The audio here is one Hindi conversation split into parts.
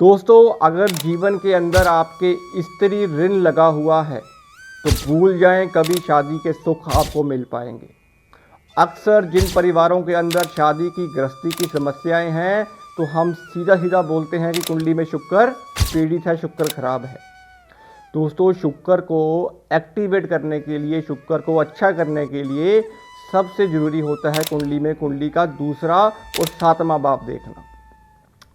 दोस्तों, अगर जीवन के अंदर आपके स्त्री ऋण लगा हुआ है तो भूल जाएं कभी शादी के सुख आपको मिल पाएंगे। अक्सर जिन परिवारों के अंदर शादी की गृहस्थी की समस्याएं हैं तो हम सीधा सीधा बोलते हैं कि कुंडली में शुक्र पीड़ित है, शुक्र खराब है। दोस्तों, शुक्र को एक्टिवेट करने के लिए, शुक्र को अच्छा करने के लिए सबसे ज़रूरी होता है कुंडली का दूसरा और सातवां भाव देखना।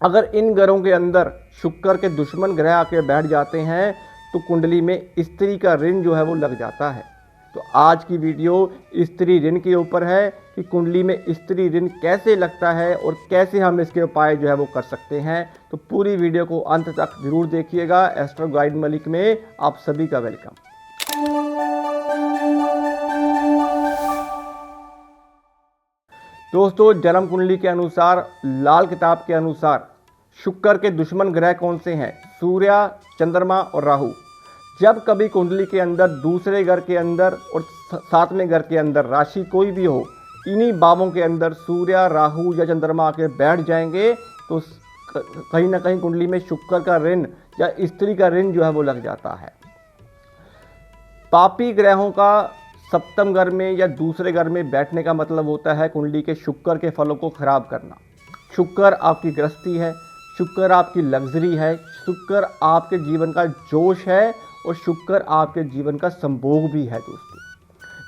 अगर इन घरों के अंदर शुक्र के दुश्मन ग्रह आके बैठ जाते हैं तो कुंडली में स्त्री का ऋण जो है वो लग जाता है। तो आज की वीडियो स्त्री ऋण के ऊपर है कि कुंडली में स्त्री ऋण कैसे लगता है और कैसे हम इसके उपाय जो है वो कर सकते हैं। तो पूरी वीडियो को अंत तक जरूर देखिएगा। एस्ट्रो गाइड मलिक में आप सभी का वेलकम। दोस्तों, जन्म कुंडली के अनुसार, लाल किताब के अनुसार शुक्र के दुश्मन ग्रह कौन से हैं? सूर्य, चंद्रमा और राहु। जब कभी कुंडली के अंदर दूसरे घर के अंदर और सातवें घर के अंदर राशि कोई भी हो, इन्हीं भावों के अंदर सूर्य, राहु या चंद्रमा आके बैठ जाएंगे तो कहीं ना कहीं कुंडली में शुक्र का ऋण या स्त्री का ऋण जो है वो लग जाता है। पापी ग्रहों का सप्तम घर में या दूसरे घर में बैठने का मतलब होता है कुंडली के शुक्र के फलों को खराब करना। शुक्र आपकी गृहस्थी है, शुक्र आपकी लग्जरी है, शुक्र आपके जीवन का जोश है और शुक्र आपके जीवन का संभोग भी है। दोस्तों,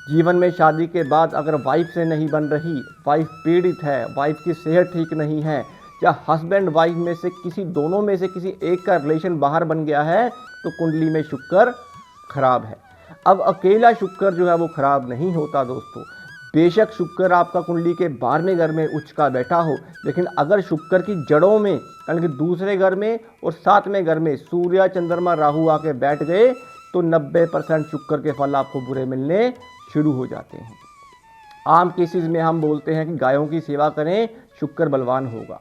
जीवन में शादी के बाद अगर वाइफ से नहीं बन रही, वाइफ पीड़ित है, वाइफ की सेहत ठीक नहीं है, या हस्बैंड वाइफ में से किसी दोनों में से किसी एक का रिलेशन बाहर बन गया है तो कुंडली में शुक्र खराब है। अब अकेला शुक्र जो है वो खराब नहीं होता दोस्तों। बेशक शुक्र आपका कुंडली के 12वें घर में उच्च का बैठा हो, लेकिन अगर शुक्र की जड़ों में यानी कि दूसरे घर में और 7वें घर में सूर्य, चंद्रमा, राहु आके बैठ गए तो 90% शुक्र के फल आपको बुरे मिलने शुरू हो जाते हैं। आम केसेस में हम बोलते हैं कि गायों की सेवा करें, शुक्र बलवान होगा।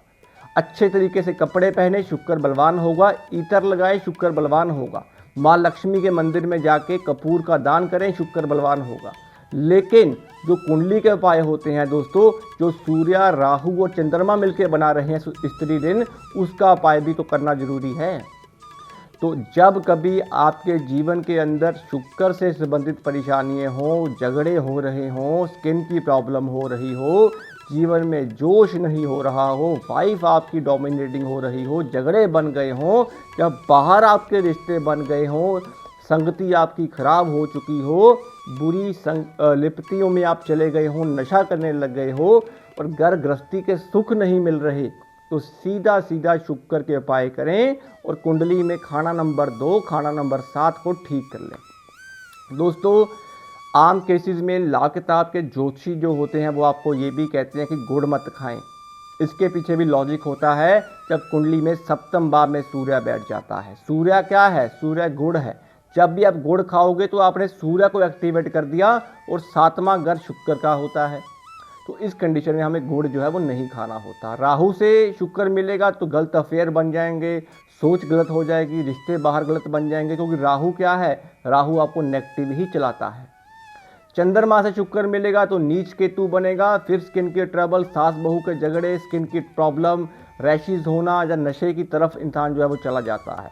अच्छे तरीके से कपड़े पहने, शुक्र बलवान होगा। इतर लगाए, शुक्र बलवान होगा। माँ लक्ष्मी के मंदिर में जाके कपूर का दान करें, शुक्र बलवान होगा। लेकिन जो कुंडली के उपाय होते हैं दोस्तों, जो सूर्य, राहु और चंद्रमा मिलकर बना रहे हैं स्त्री ऋण, उसका उपाय भी तो करना जरूरी है। तो जब कभी आपके जीवन के अंदर शुक्र से संबंधित परेशानियां हो, झगड़े हो रहे हों, स्किन की प्रॉब्लम हो रही हो, जीवन में जोश नहीं हो रहा हो, वाइफ आपकी डोमिनेटिंग हो रही हो, झगड़े बन गए हों, या बाहर आपके रिश्ते बन गए हों, संगति आपकी खराब हो चुकी हो, बुरी लिप्तियों में आप चले गए हों, नशा करने लग गए हो और घर गृहस्थी के सुख नहीं मिल रहे, तो सीधा सीधा शुक्र के उपाय करें और कुंडली में खाना नंबर 2, खाना नंबर 7 को ठीक कर लें। दोस्तों, आम केसेस में लाल किताब के ज्योतिषी जो होते हैं वो आपको ये भी कहते हैं कि गुड़ मत खाएं। इसके पीछे भी लॉजिक होता है। जब कुंडली में सप्तम भाव में सूर्य बैठ जाता है, सूर्य क्या है? सूर्य गुड़ है। जब भी आप गुड़ खाओगे तो आपने सूर्य को एक्टिवेट कर दिया और 7वां घर शुक्र का होता है। तो इस कंडीशन में हमें गुड़ जो है वो नहीं खाना होता। राहु से शुक्र मिलेगा तो गलत अफेयर बन जाएंगे, सोच गलत हो जाएगी, रिश्ते बाहर गलत बन जाएंगे, क्योंकि राहु क्या है? राहु आपको नेगेटिव ही चलाता है। चंद्रमा से शुक्र मिलेगा तो नीच केतु बनेगा, फिर स्किन के ट्रबल, सास बहू के झगड़े, स्किन की प्रॉब्लम, रैशेज होना या नशे की तरफ इंसान जो है वो चला जाता है।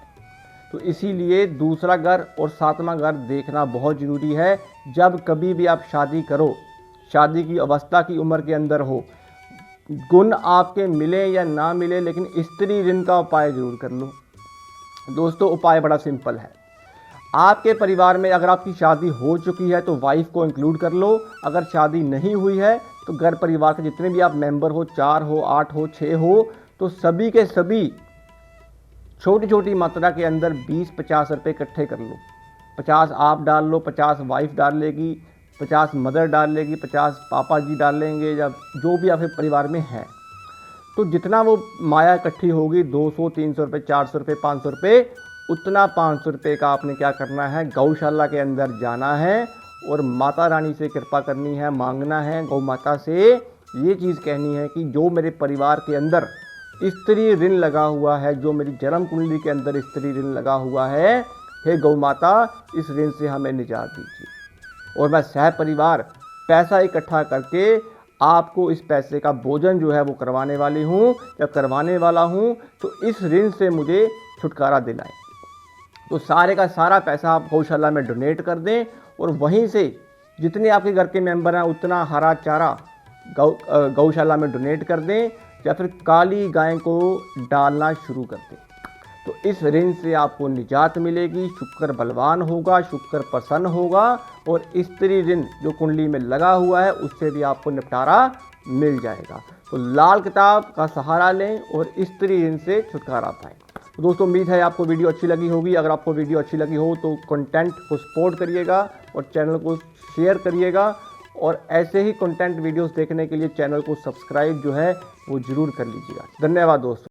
तो इसीलिए दूसरा घर और 7वां घर देखना बहुत ज़रूरी है। जब कभी भी आप शादी करो, शादी की अवस्था की उम्र के अंदर हो, गुण आपके मिले या ना मिले, लेकिन स्त्री ऋण का उपाय जरूर कर लो। दोस्तों, उपाय बड़ा सिंपल है। आपके परिवार में अगर आपकी शादी हो चुकी है तो वाइफ को इंक्लूड कर लो। अगर शादी नहीं हुई है तो घर परिवार के जितने भी आप मेंबर हो, 4 हो, 8 हो, 6 हो, तो सभी के सभी छोटी छोटी मात्रा के अंदर 20-50 रुपये इकट्ठे कर लो। 50 आप डाल लो, 50 वाइफ डाल लेगी, 50 मदर डाल लेगी, 50 पापा जी डाल लेंगे, या जो भी आपके परिवार में है। तो जितना वो माया इकट्ठी होगी, 200, 300 रुपये, 400 रुपये, 500 रुपये, उतना 500 रुपये का आपने क्या करना है? गौशाला के अंदर जाना है और माता रानी से कृपा करनी है, मांगना है। गौ माता से ये चीज़ कहनी है कि जो मेरे परिवार के अंदर स्त्री ऋण लगा हुआ है, जो मेरी जन्म कुंडली के अंदर स्त्री ऋण लगा हुआ है, हे गौ माता, इस ऋण से हमें निजात दीजिए। और मैं सह परिवार पैसा इकट्ठा करके आपको इस पैसे का भोजन जो है वो करवाने वाली हूँ या करवाने वाला हूँ, तो इस ऋण से मुझे छुटकारा दिलाएं। तो सारे का सारा पैसा आप गौशाला में डोनेट कर दें और वहीं से जितने आपके घर के मेंबर हैं उतना हरा चारा गौशाला में डोनेट कर दें या फिर काली गाय को डालना शुरू कर दें। तो इस ऋण से आपको निजात मिलेगी, शुक्र बलवान होगा, शुक्र प्रसन्न होगा और स्त्री ऋण जो कुंडली में लगा हुआ है उससे भी आपको निपटारा मिल जाएगा। तो लाल किताब का सहारा लें और स्त्री ऋण से छुटकारा पाएं। तो दोस्तों उम्मीद है आपको वीडियो अच्छी लगी होगी। अगर आपको वीडियो अच्छी लगी हो तो कंटेंट को सपोर्ट करिएगा और चैनल को शेयर करिएगा और ऐसे ही कंटेंट वीडियोस देखने के लिए चैनल को सब्सक्राइब जो है वो ज़रूर कर लीजिएगा। धन्यवाद दोस्तों।